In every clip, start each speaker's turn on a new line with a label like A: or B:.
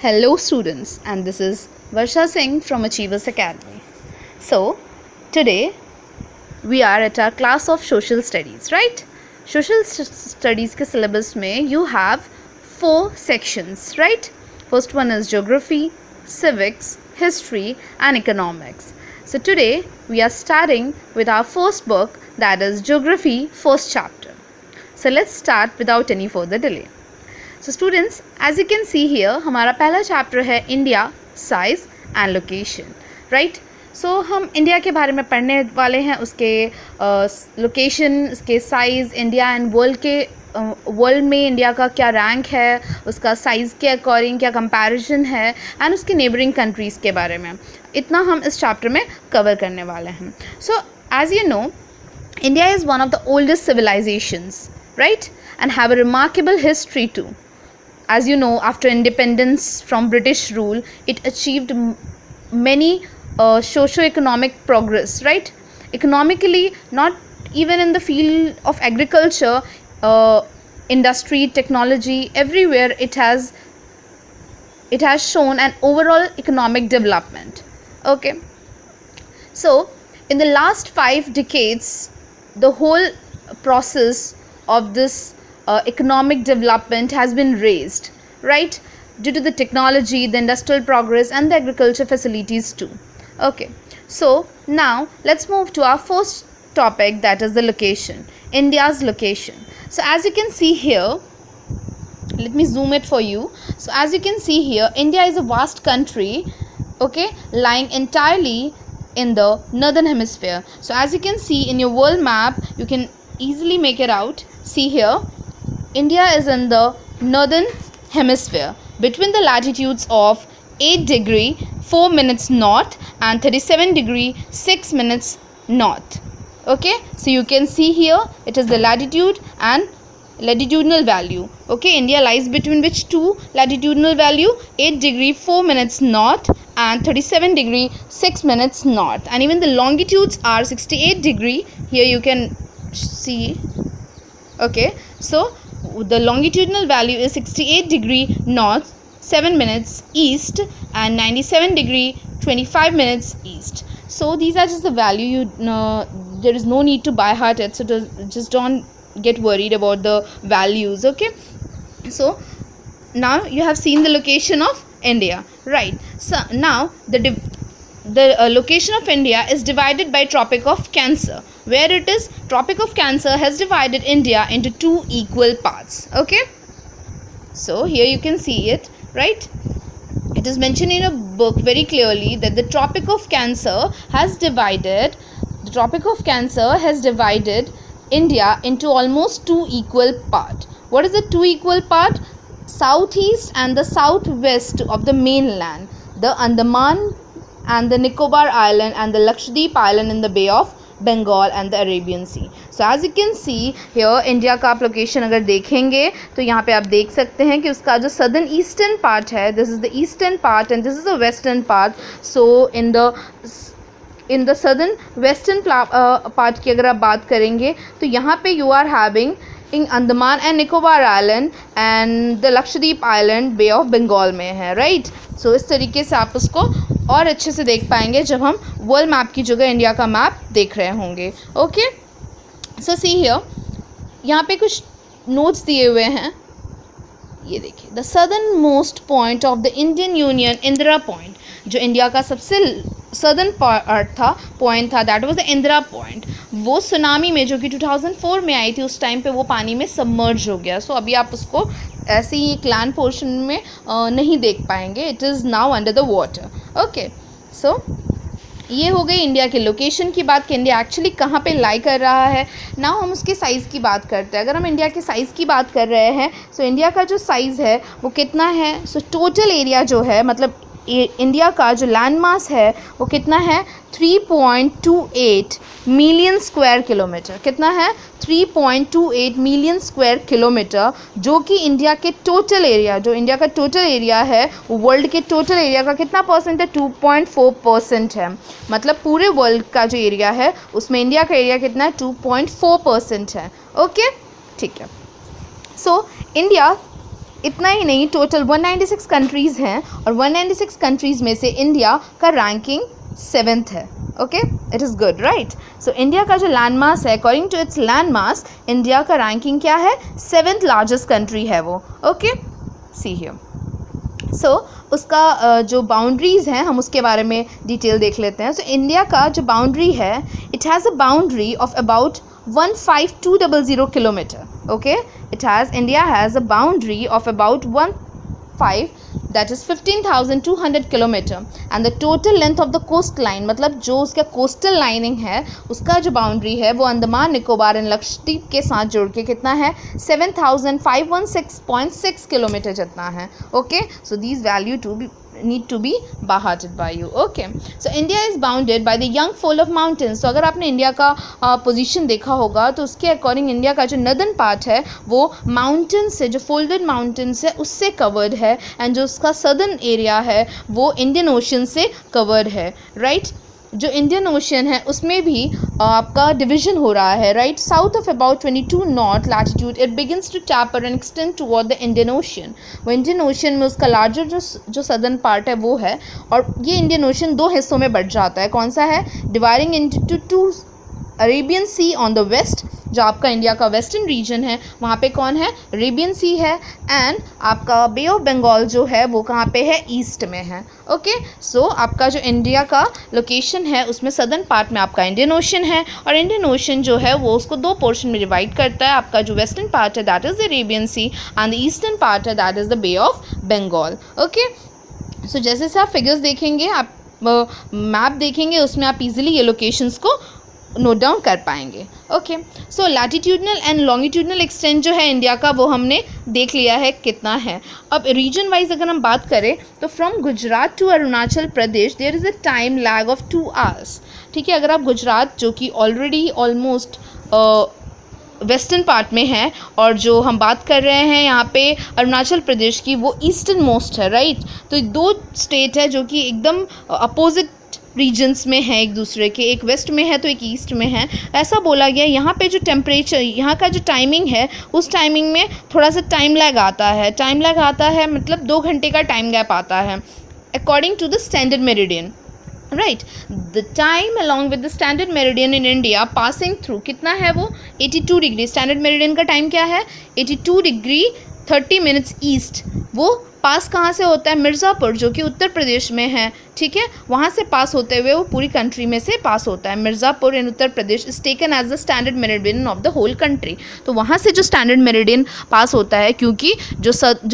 A: Hello students, and this is Varsha Singh from Achievers Academy. So today we are at our class of social studies, right? Social studies के syllabus में you have 4 sections, right? First one is geography, civics, history and economics. So today we are starting with our first book, that is geography, first chapter. So let's start without any further delay. So students, as you can see here, हमारा पहला chapter है India, size and location, right. So हम India के बारे में पढ़ने वाले हैं, उसके लोकेशन, उसके साइज़, इंडिया एंड वर्ल्ड में इंडिया का क्या रैंक है, उसका साइज़ के अकॉर्डिंग क्या कंपैरिजन है, एंड उसके नेबरिंग कंट्रीज़ के बारे में. इतना हम इस चैप्टर में कवर करने वाले हैं. So as you know, India is one of the oldest civilisations, right, and have a remarkable history too. As you know, after independence from British rule, it achieved many socio-economic progress, right? Economically, not even in the field of agriculture, industry, technology, everywhere it has shown an overall economic development. Okay, so in the last 5 decades, the whole process of this economic development has been raised, right, due to the technology, the industrial progress and the agriculture facilities too. Okay, so now let's move to our first topic, that is the location, India's location. So as you can see here, let me zoom it for you. So as you can see here, India is a vast country, okay, lying entirely in the northern hemisphere. So as you can see in your world map, you can easily make it out. See here, India is in the northern hemisphere between the latitudes of 8 degree 4 minutes north and 37 degree 6 minutes north. Okay, so you can see here it is the latitude and latitudinal value. Okay, India lies between which two latitudinal value? 8 degree 4 minutes north and 37 degree 6 minutes north, and even the longitudes are 68 degree. Here you can see. Okay, so the longitudinal value is 68 degree north 7 minutes east and 97 degree 25 minutes east. So these are just the value. There is no need to by heart it, so just don't get worried about the values. Okay, so now you have seen the location of India, right? So now the location of India is divided by Tropic of Cancer, where it is Tropic of Cancer has divided India into 2 equal parts. Okay, so here you can see it, right? It is mentioned in a book very clearly that the Tropic of Cancer has divided India into almost 2 equal parts. What is the 2 equal part? Southeast and the southwest of the mainland, the Andaman and the Nicobar Island and the Lakshadweep Island in the Bay of Bengal and the Arabian Sea. So as you can see here, India का आप location अगर देखेंगे तो यहाँ पे आप देख सकते हैं कि उसका जो southern eastern part है, this is the eastern part and this is the western part. So in the southern western part की अगर आप बात करेंगे तो यहाँ पे you are having in Andaman and Nicobar Island and the Lakshadweep Island Bay of Bengal में है, right? So इस तरीके से आप उसको और अच्छे से देख पाएंगे जब हम वर्ल्ड मैप की जगह इंडिया का मैप देख रहे होंगे. ओके, सो सी हियर, यहाँ पे कुछ नोट्स दिए हुए हैं, ये देखिए. The southern most point of the Indian union, Indira point, जो इंडिया का सबसे सदर्न पॉइंट था, that was the Indira point. वो सुनामी में जो कि 2004 में आई थी, उस टाइम पे वो पानी में सबमर्ज हो गया. सो अभी आप उसको ऐसे ही एक लैंड पोर्शन में नहीं देख पाएंगे. It is now under the water. Okay, so ये हो गई इंडिया के लोकेशन की बात कि इंडिया एक्चुअली कहाँ पे लाई कर रहा है. नाउ हम उसके साइज़ की बात करते हैं. अगर हम इंडिया के साइज़ की बात कर रहे हैं, सो इंडिया का जो साइज़ है वो कितना है? सो टोटल एरिया जो है, मतलब इंडिया का जो लैंड मास है वो कितना है? 3.28 मिलियन स्क्वायर किलोमीटर. कितना है? 3.28 मिलियन स्क्वायर किलोमीटर, जो कि इंडिया के टोटल एरिया, जो इंडिया का टोटल एरिया है वर्ल्ड के टोटल एरिया का कितना परसेंट है? 2.4% है. मतलब पूरे वर्ल्ड का जो एरिया है उसमें इंडिया का एरिया कितना है? 2.4% है. ओके, ठीक है. सो इंडिया इतना ही नहीं, टोटल 196 कंट्रीज़ हैं और 196 कंट्रीज़ में से इंडिया का रैंकिंग 7th है. Okay, it is good, right. So India का जो लैंड मास है, according to its land mass, India का रैंकिंग क्या है? 7th लार्जेस्ट कंट्री है वो. Okay, see here. सो उसका जो बाउंड्रीज़ हैं हम उसके बारे में डिटेल देख लेते हैं. सो इंडिया का जो बाउंड्री है, it has a boundary of about 15200 kilometre. Okay, India has a boundary of about 15,200 kilometre and the total length of the coastline, मतलब जो उसका कोस्टल लाइनिंग है उसका जो बाउंड्री है वो अंडमान निकोबार एंड लक्षद्वीप के साथ जोड़ के कितना है? 7,516.6 किलोमीटर जितना है. Okay, so these value need to be bahated by you. Okay, so India is bounded by the young fold of mountains. तो अगर आपने इंडिया का पोजीशन देखा होगा तो उसके अकॉर्डिंग इंडिया का जो नदर्न पार्ट है वो माउंटेन से, जो फोल्डेड माउंटेन्स है उससे कवर्ड है, एंड जो उसका सदर्न एरिया है वो इंडियन ओशन से कवर्ड है, राइट. जो इंडियन ओशन है उसमें भी आपका डिवीजन हो रहा है, right. South of about 22 north latitude it begins to taper and extend toward the Indian ocean. वो इंडियन ओशन में उसका लार्जर जो सदर्न पार्ट है वो है, और ये इंडियन ओशन 2 हिस्सों में बढ़ जाता है. कौन सा है? Dividing into 2, Arabian sea on the west, जो आपका इंडिया का वेस्टर्न रीजन है वहाँ पे कौन है? अरेबियन सी है, एंड आपका बे ऑफ बंगाल जो है वो कहाँ पे है? ईस्ट में है. ओके, सो आपका जो इंडिया का लोकेशन है उसमें सदर्न पार्ट में आपका इंडियन ओशन है, और इंडियन ओशन जो है वो उसको 2 पोर्शन में डिवाइड करता है. आपका जो वेस्टर्न पार्ट है that is the Arabian C, and the eastern part है that is the Bay of Bengal. Okay, so जैसे से आप फिगर्स देखेंगे, आप मैप देखेंगे, उसमें आप इजीली ये लोकेशंस को नोट डाउन कर पाएंगे. Okay, so latitudinal and longitudinal extent जो है इंडिया का वो हमने देख लिया है कितना है. अब रीजन वाइज अगर हम बात करें तो from Gujarat to Arunachal Pradesh there is a time lag of 2 hours. ठीक है, अगर आप गुजरात जो कि ऑलरेडी ऑलमोस्ट वेस्टर्न पार्ट में है, और जो हम बात कर रहे हैं यहाँ पे अरुणाचल प्रदेश की वो ईस्टर्न मोस्ट है, राइट. तो 2 स्टेट है जो कि एकदम अपोजिट रीजन्स में है एक दूसरे के, एक वेस्ट में है तो एक ईस्ट में है. ऐसा बोला गया यहाँ पे जो टेम्परेचर, यहाँ का जो टाइमिंग है उस टाइमिंग में थोड़ा सा टाइम लैग आता है. टाइम लैग आता है मतलब 2 घंटे का टाइम गैप आता है according to the standard meridian, right. The time along with the standard meridian in India passing through कितना है वो? 82 डिग्री. स्टैंडर्ड मेरिडियन का टाइम क्या है? 82 डिग्री 30 मिनट्स ईस्ट. वो पास कहाँ से होता है? मिर्ज़ापुर, जो कि उत्तर प्रदेश में है. ठीक है, वहाँ से पास होते हुए वो पूरी कंट्री में से पास होता है. Mirzapur in Uttar Pradesh is taken as the standard meridian of the whole country. तो वहाँ से जो स्टैंडर्ड मेरिडियन पास होता है, क्योंकि जो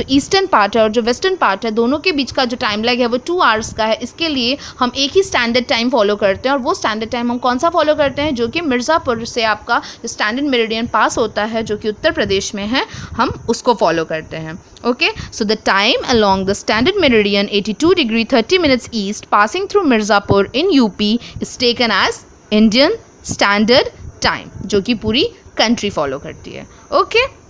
A: ईस्टर्न पार्ट है और जो वेस्टर्न पार्ट है दोनों के बीच का जो टाइम लैग है वो 2 hours का है. इसके लिए हम एक ही स्टैंडर्ड टाइम फॉलो करते हैं, और वो स्टैंडर्ड टाइम हम कौन सा फॉलो करते हैं? जो कि मिर्ज़ापुर से आपका जो स्टैंडर्ड मेरिडियन पास होता है जो कि उत्तर प्रदेश में है, हम उसको फॉलो करते हैं. Okay, so the time along the standard meridian 82 degree 30 minutes east passing through Mirzapur in UP is taken as Indian Standard Time, जो कि पूरी कंट्री फॉलो करती है. ओके,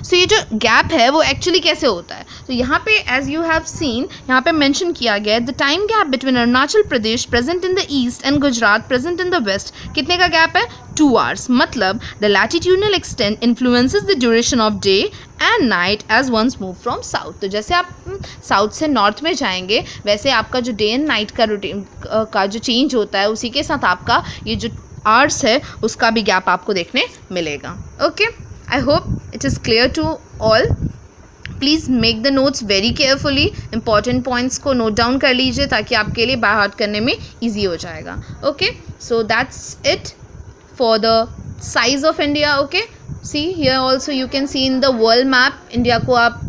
A: सो ये जो गैप है वो एक्चुअली कैसे होता है? तो यहाँ पे एज यू हैव सीन यहाँ पे मेंशन किया गया है the time gap between Arunachal Pradesh present in the east and Gujarat present in the west. कितने का गैप है? 2 hours. मतलब the latitudinal extent influences the duration of day and night as one's move from south. तो जैसे आप साउथ से north में जाएंगे वैसे आपका जो डे एंड नाइट का रूटीन का जो चेंज होता है उसी के साथ आपका ये जो आवर्स है उसका भी गैप आपको देखने मिलेगा. Okay, I hope it is clear to all. Please make the notes very carefully. Important points को note down कर लीजिए ताकि आपके लिए बाय हार्ट करने में easy हो जाएगा. Okay, so that's it for the size of India. Okay, see here also you can see in the world map India को आप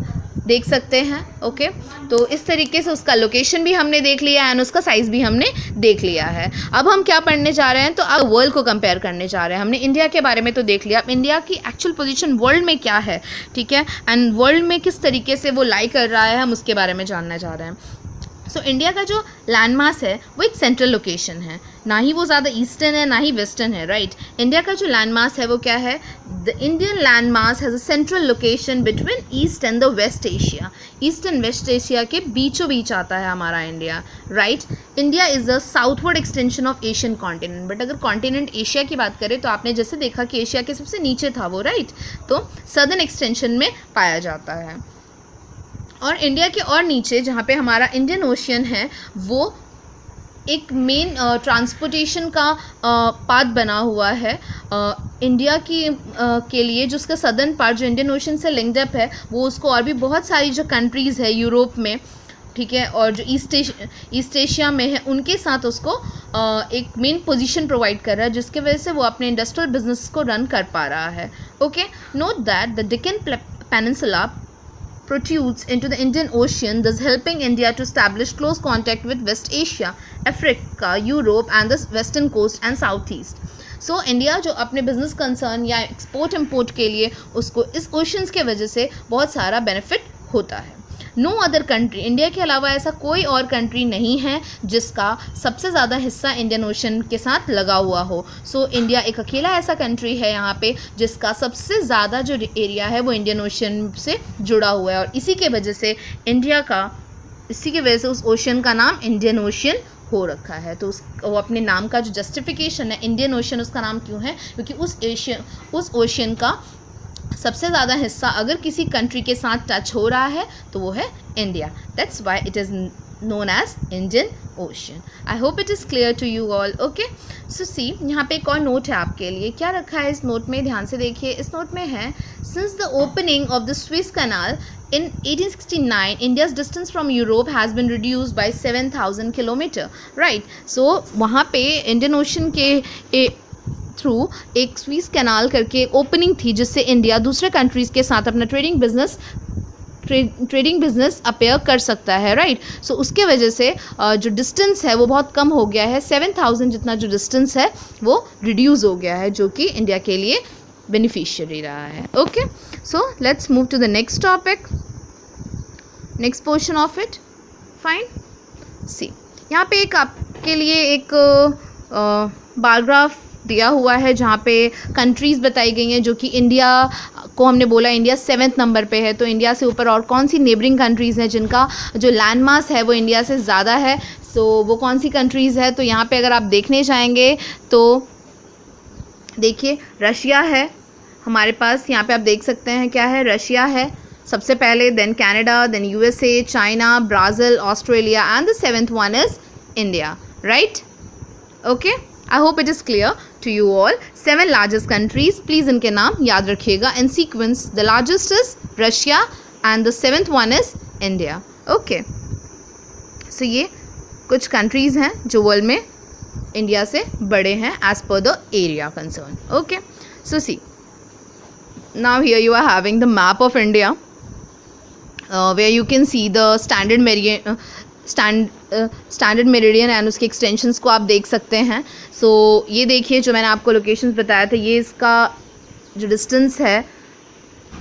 A: देख सकते हैं. ओके, तो इस तरीके से उसका लोकेशन भी हमने देख लिया एंड उसका साइज़ भी हमने देख लिया है. अब हम क्या पढ़ने जा रहे हैं? तो अब वर्ल्ड को कंपेयर करने जा रहे हैं. हमने इंडिया के बारे में तो देख लिया, अब इंडिया की एक्चुअल पोजीशन वर्ल्ड में क्या है, ठीक है, एंड वर्ल्ड में किस तरीके से वो लाई कर रहा है हम उसके बारे में जानना चाह रहे हैं. सो इंडिया का जो लैंड मास है वो एक सेंट्रल लोकेशन है, ना ही वो ज़्यादा ईस्टर्न है ना ही वेस्टर्न है, राइट. इंडिया का जो लैंड मास है वो क्या है? The Indian land mass has a central location between east and the west Asia. East and west Asia के बीचों बीच आता है हमारा India, right. India is the southward extension of Asian continent. But अगर कॉन्टिनेंट एशिया की बात करें तो आपने जैसे देखा कि एशिया के सबसे नीचे था वो, राइट. तो सदर्न एक्सटेंशन में पाया जाता है. और इंडिया के और नीचे जहाँ पे हमारा इंडियन ओशियन है वो एक मेन ट्रांसपोर्टेशन का पाथ बना हुआ है इंडिया की के लिए, जो उसका सदर्न पार्ट जो इंडियन ओशन से लिंक्ड अप है वो उसको और भी बहुत सारी जो कंट्रीज़ है यूरोप में, ठीक है, और जो ईस्ट एशिया में है उनके साथ उसको एक मेन पोजीशन प्रोवाइड कर रहा है, जिसके वजह से वो अपने इंडस्ट्रियल बिजनेस को रन कर पा रहा है. Okay, note that the Deccan peninsula protrudes into the Indian Ocean, thus helping India to establish close contact with West Asia, Africa, Europe and the western coast and southeast. So India जो अपने business concern या export import के लिए उसको इस oceans के वजह से बहुत सारा बेनिफिट होता है. नो अदर कंट्री, इंडिया के अलावा ऐसा कोई और कंट्री नहीं है जिसका सबसे ज़्यादा हिस्सा इंडियन ओशन के साथ लगा हुआ हो. सो इंडिया एक अकेला ऐसा कंट्री है यहाँ पे जिसका सबसे ज़्यादा जो एरिया है वो इंडियन ओशन से जुड़ा हुआ है, और इसी के वजह से उस ओशन का नाम इंडियन ओशन हो रखा है. तो वो अपने नाम का जो जस्टिफिकेशन है, इंडियन ओशन उसका नाम क्यों है, क्योंकि उस ओशन का सबसे ज़्यादा हिस्सा अगर किसी कंट्री के साथ टच हो रहा है तो वो है India. That's why it is known as Indian Ocean. I hope it is clear to you all. Okay, so see यहाँ पे एक और नोट है आपके लिए. क्या रखा है इस नोट में, ध्यान से देखिए. इस नोट में है since the opening of the Swiss canal in 1869 India's distance from Europe has been reduced by 7,000 kilometre. Right, so वहाँ पे इंडियन ओशन के थ्रू एक स्विस कैनाल करके ओपनिंग थी जिससे इंडिया दूसरे कंट्रीज़ के साथ अपना ट्रेडिंग बिजनेस अपेयर कर सकता है. राइट, सो उसके वजह से जो डिस्टेंस है वो बहुत कम हो गया है. 7,000 जितना जो डिस्टेंस है वो रिड्यूस हो गया है, जो कि इंडिया के लिए बेनिफिशियरी रहा है. Okay, so let's move to the next topic, next portion of it. Fine, see यहाँ पे एक आपके लिए एक बारग्राफ दिया हुआ है जहाँ पे कंट्रीज़ बताई गई हैं, जो कि इंडिया को हमने बोला इंडिया 7th नंबर पे है. तो इंडिया से ऊपर और कौन सी नेबरिंग कंट्रीज़ हैं जिनका जो लैंड मास है वो इंडिया से ज़्यादा है. सो वो कौन सी कंट्रीज़ है, तो यहाँ पे अगर आप देखने जाएंगे तो देखिए रशिया है हमारे पास. यहाँ पे आप देख सकते हैं क्या है, रशिया है सबसे पहले, then Canada, then USA, China, Brazil, Australia and the 7th one is India. Right, okay, I hope it is clear to you all. 7 largest countries, please इनके नाम याद रखिएगा in sequence. The largest is Russia and the 7th one is India. Okay, so ये कुछ countries हैं जो world में India से बड़े हैं as per the area concern. Okay, so see now here you are having the map of India where you can see the standard meridian and उसके extensions को आप देख सकते हैं. so ये देखिए जो मैंने आपको locations बताया था, ये इसका जो distance है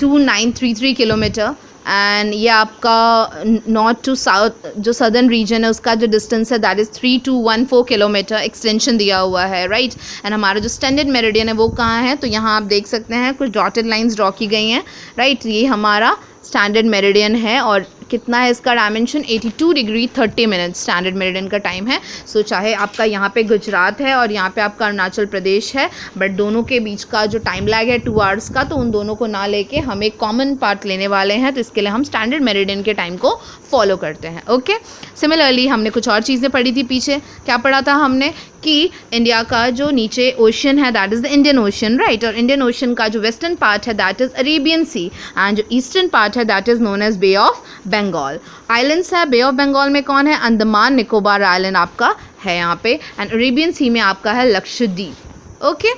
A: 2933 किलोमीटर, एंड ये आपका नॉर्थ टू साउथ जो सदर्न रीजन है उसका जो डिस्टेंस है दैट इज़ 3214 किलोमीटर एक्सटेंशन दिया हुआ है. राइट, एंड हमारा जो स्टैंडर्ड मेरिडियन है वो कहाँ है, तो यहाँ आप देख सकते हैं कुछ डॉटेड लाइंस ड्रॉ की गई हैं. राइट, ये हमारा स्टैंडर्ड मेरिडियन है और कितना है इसका dimension 82 degree 30 minute standard meridian का टाइम है. सो चाहे आपका यहाँ पे गुजरात है और यहाँ पे आपका अरुणाचल प्रदेश है, बट दोनों के बीच का जो टाइम लैग है 2 आवर्स का, तो उन दोनों को ना लेके हम एक कॉमन पार्ट लेने वाले हैं, तो इसके लिए हम स्टैंडर्ड मेरिडियन के टाइम को फॉलो करते हैं. ओके, सिमिलरली हमने कुछ और चीज़ें पढ़ी थी पीछे. क्या पढ़ा था हमने कि इंडिया का जो नीचे ओशन है that is the Indian ocean. Right, और इंडियन ओशन का जो वेस्टर्न पार्ट है that is Arabian C, and जो ईस्टर्न पार्ट है that is known as bay of Bengal. Islands है बे ऑफ बंगाल में कौन है, अंडमान निकोबार आइलैंड आपका है यहाँ पे, एंड अरेबियन सी में आपका है लक्षद्वीप. ओके,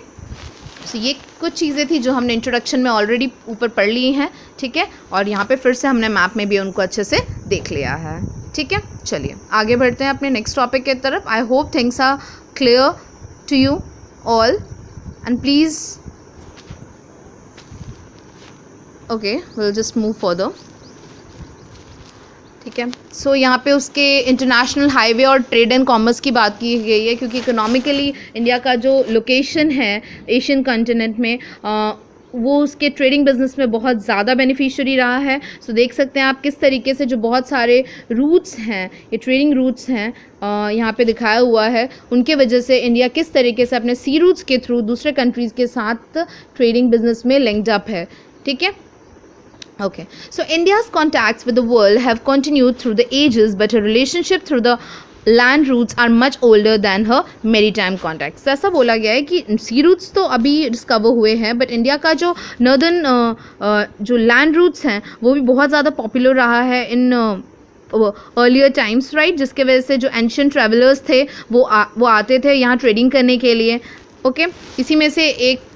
A: सो ये कुछ चीज़ें थी जो हमने इंट्रोडक्शन में ऑलरेडी ऊपर पढ़ ली हैं. ठीक है, और यहाँ पे फिर से हमने मैप में भी उनको अच्छे से देख लिया है. ठीक है, चलिए आगे बढ़ते हैं अपने नेक्स्ट टॉपिक के तरफ. I hope things are clear to you all, and please okay will just move further. ठीक है, सो यहाँ पे उसके इंटरनेशनल हाईवे और ट्रेड एंड कॉमर्स की बात की गई है, क्योंकि इकोनॉमिकली इंडिया का जो लोकेशन है एशियन कॉन्टिनेंट में वो उसके ट्रेडिंग बिजनेस में बहुत ज़्यादा बेनिफिशियरी रहा है. सो देख सकते हैं आप किस तरीके से जो बहुत सारे रूट्स हैं, ये ट्रेडिंग रूट्स हैं यहाँ पे दिखाया हुआ है, उनके वजह से इंडिया किस तरीके से अपने सी रूट्स के थ्रू दूसरे कंट्रीज़ के साथ ट्रेडिंग बिजनेस में लिंक्ड अप है. ठीक है, Okay, so India's contacts with the world have continued through the ages, but her relationship through the land routes are much older than her maritime contacts. तो ऐसा बोला गया है कि सी रूट्स तो अभी डिस्कवर हुए हैं, बट इंडिया का जो नॉर्दर्न जो लैंड रूट्स हैं वो भी बहुत ज़्यादा पॉपुलर रहा है इन अर्लियर टाइम्स, राइट, जिसके वजह से जो एंशियंट ट्रैवलर्स थे वो आते थे यहाँ ट्रेडिंग करने के लिए. ओके, इसी में से एक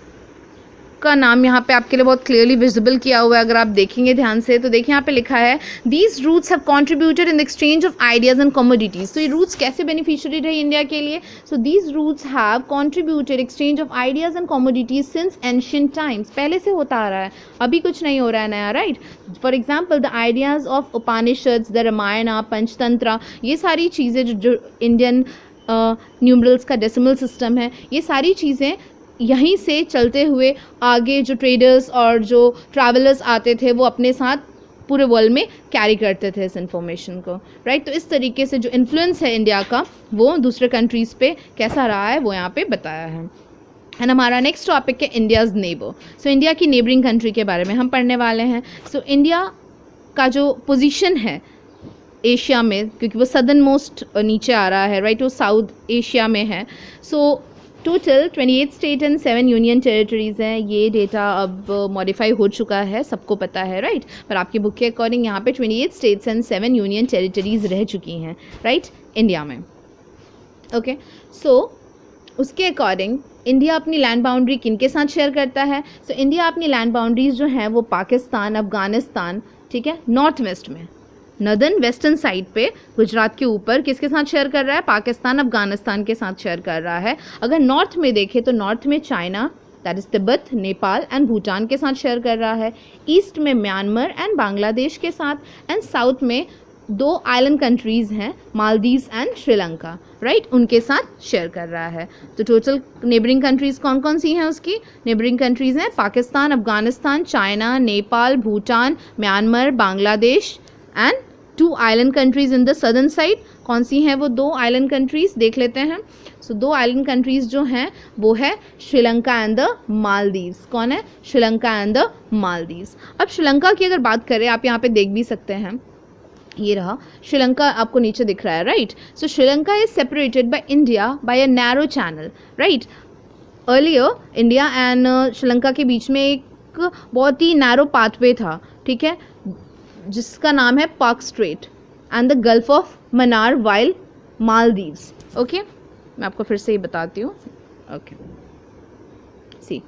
A: का नाम यहाँ पे आपके लिए बहुत क्लियरली विजिबल किया हुआ है. अगर आप देखेंगे ध्यान से तो देखिए यहाँ पे लिखा है these routes have contributed in the exchange of ideas and commodities. तो ये रूट्स कैसे बेनिफिशियरी रही इंडिया के लिए? So these routes have contributed exchange of ideas and commodities since ancient times. पहले से होता आ रहा है, अभी कुछ नहीं हो रहा है नया, right. For example the ideas of Upanishads, the Ramayana, Panchatantra, ये सारी चीज़ें जो इंडियन न्यूमरल्स का डेसिमल सिस्टम है, ये सारी चीज़ें यहीं से चलते हुए आगे जो ट्रेडर्स और जो ट्रैवलर्स आते थे वो अपने साथ पूरे वर्ल्ड में कैरी करते थे इस इंफॉर्मेशन को, राइट. तो इस तरीके से जो इन्फ्लुएंस है इंडिया का वो दूसरे कंट्रीज़ पे कैसा रहा है वो यहाँ पे बताया है. एंड हमारा नेक्स्ट टॉपिक है इंडियाज़ नेबर. सो इंडिया की नेबरिंग कंट्री के बारे में हम पढ़ने वाले हैं. सो इंडिया का जो पोजीशन है एशिया में, क्योंकि वो सदर्न मोस्ट नीचे आ रहा है, राइट, वो साउथ एशिया में है. So total 28 state and 7 union territories हैं. ये डेटा अब मॉडिफाई हो चुका है, सबको पता है, राइट. पर आपकी बुक के अकॉर्डिंग यहाँ पे 28 स्टेट्स एंड 7 यूनियन टेरिटरीज़ रह चुकी हैं, राइट, इंडिया में. ओके, सो उसके अकॉर्डिंग इंडिया अपनी लैंड बाउंड्री किन के साथ शेयर करता है? सो इंडिया अपनी लैंड बाउंड्रीज जो हैं वो पाकिस्तान, अफगानिस्तान, ठीक है, नॉर्थ वेस्ट में, नॉर्दर्न वेस्टर्न साइड पे गुजरात के ऊपर किसके साथ शेयर कर रहा है? पाकिस्तान, अफगानिस्तान के साथ शेयर कर रहा है. अगर नॉर्थ में देखें तो नॉर्थ में China, that is Tibet, Nepal and Bhutan के साथ शेयर कर रहा है. ईस्ट में म्यांमार एंड बांग्लादेश के साथ. एंड साउथ में 2 आइलैंड कंट्रीज़ हैं, मालदीव्स एंड श्रीलंका, राइट, उनके साथ शेयर कर रहा है. तो टोटल नेबरिंग कंट्रीज़ कौन कौन सी हैं उसकी? नेबरिंग कंट्रीज़ हैं Pakistan, Afghanistan, China, Nepal, Bhutan, Myanmar, Bangladesh and 2 island countries in the southern side. कौन सी हैं वो 2 आइलैंड कंट्रीज़ देख लेते हैं. सो 2 आइलैंड कंट्रीज़ जो हैं वो है श्रीलंका एंड द मालदीव्स. कौन है? Sri Lanka and the Maldives. अब श्रीलंका की अगर बात करें, आप यहाँ पे देख भी सकते हैं, ये रहा श्रीलंका आपको नीचे दिख रहा है, right. So Sri Lanka is separated by India by a narrow channel, right. Earlier India and Sri Lanka के बीच में एक बहुत ही नैरो पाथवे था, ठीक है, जिसका नाम है park strait and the gulf of Mannar while Maldives. Okay, मैं आपको फिर से ही बताती हूँ. ओके, सी,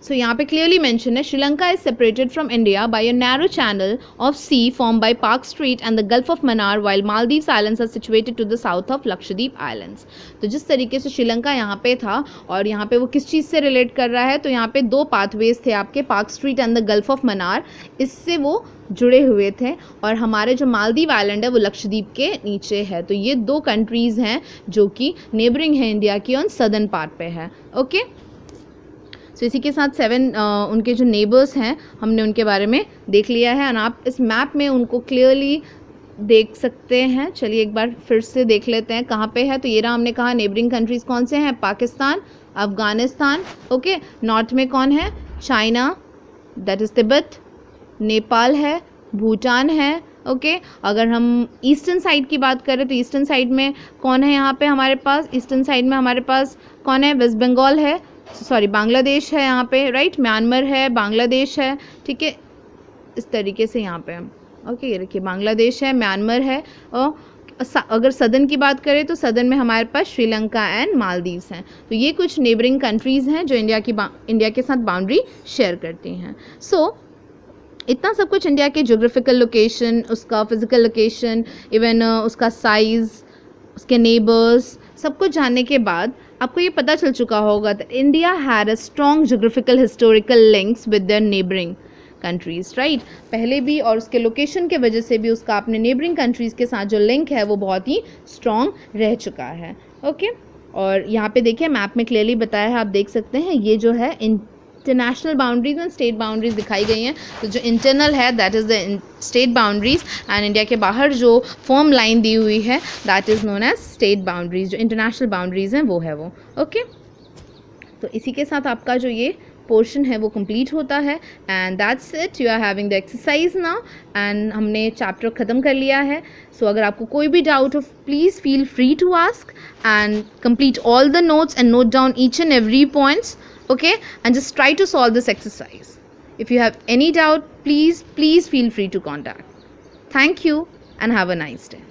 A: सो यहाँ पे क्लियरली मेंशन है Sri Lanka is separated from India by a narrow channel of sea form by Palk strait and the gulf of Mannar while Maldives islands are situated to the south of Lakshadweep islands. तो जिस तरीके से श्रीलंका यहाँ पे था और यहाँ पे वो किस चीज़ से रिलेट कर रहा है, तो यहाँ पे 2 पाथवेज थे आपके, park street and the gulf of Mannar, इससे वो जुड़े हुए थे. और हमारे जो मालदीव आइलैंड है वो लक्षद्वीप के नीचे है. तो ये 2 कंट्रीज़ हैं जो कि नेबरिंग है इंडिया की, ऑन सदर्न पार्ट पे है. ओके, सो इसी के साथ 7 उनके जो नेबर्स हैं हमने उनके बारे में देख लिया है. और आप इस मैप में उनको क्लियरली देख सकते हैं. चलिए एक बार फिर से देख लेते हैं कहाँ पे है. तो ये रहा, हमने कहा नेबरिंग कंट्रीज़ कौन से हैं? पाकिस्तान, अफगानिस्तान, ओके. नॉर्थ में कौन है? China, that is Tibet, Nepal है, भूटान है, ओके. अगर हम ईस्टर्न साइड की बात करें तो ईस्टर्न साइड में कौन है यहाँ पे हमारे पास? ईस्टर्न साइड में हमारे पास कौन है? वेस्ट बंगाल है, सॉरी बांग्लादेश है यहाँ पे, राइट, म्यांमार है, बांग्लादेश है, ठीक है, इस तरीके से यहाँ पे, ओके. ये देखिए बांग्लादेश है, म्यांमार है. और अगर सदर्न की बात करें तो सदर्न में हमारे पास श्रीलंका एंड मालदीव्स हैं. तो ये कुछ नेबरिंग कंट्रीज़ हैं जो इंडिया के साथ बाउंड्री शेयर करती हैं. सो इतना सब कुछ इंडिया के ज्योग्राफिकल लोकेशन, उसका फिजिकल लोकेशन, इवन उसका साइज़, उसके नेबर्स, सब कुछ जानने के बाद आपको ये पता चल चुका होगा that India had a strong geographical historical links with their neighbouring countries, right. पहले भी और उसके लोकेशन के वजह से भी उसका अपने नेबरिंग कंट्रीज़ के साथ जो लिंक है वो बहुत ही स्ट्रॉन्ग रह चुका है. ओके, और यहाँ पे देखिए मैप में क्लियरली बताया है, आप देख सकते हैं, ये जो है international boundaries and state boundaries दिखाई गई हैं. तो जो इंटरनल है that is the state boundaries, and India के बाहर जो फॉर्म लाइन दी हुई है that is known as state boundaries. जो इंटरनेशनल बाउंड्रीज हैं वो है वो. ओके, तो इसी के साथ आपका जो ये पोर्शन है वो कंप्लीट होता है. And that's it, you are having the exercise now. And हमने चैप्टर ख़त्म कर लिया है. सो अगर आपको कोई भी डाउट हो, please feel free to ask and complete all the notes and note down each and every points, okay, and just try to solve this exercise. If you have any doubt, please feel free to contact. Thank you and have a nice day.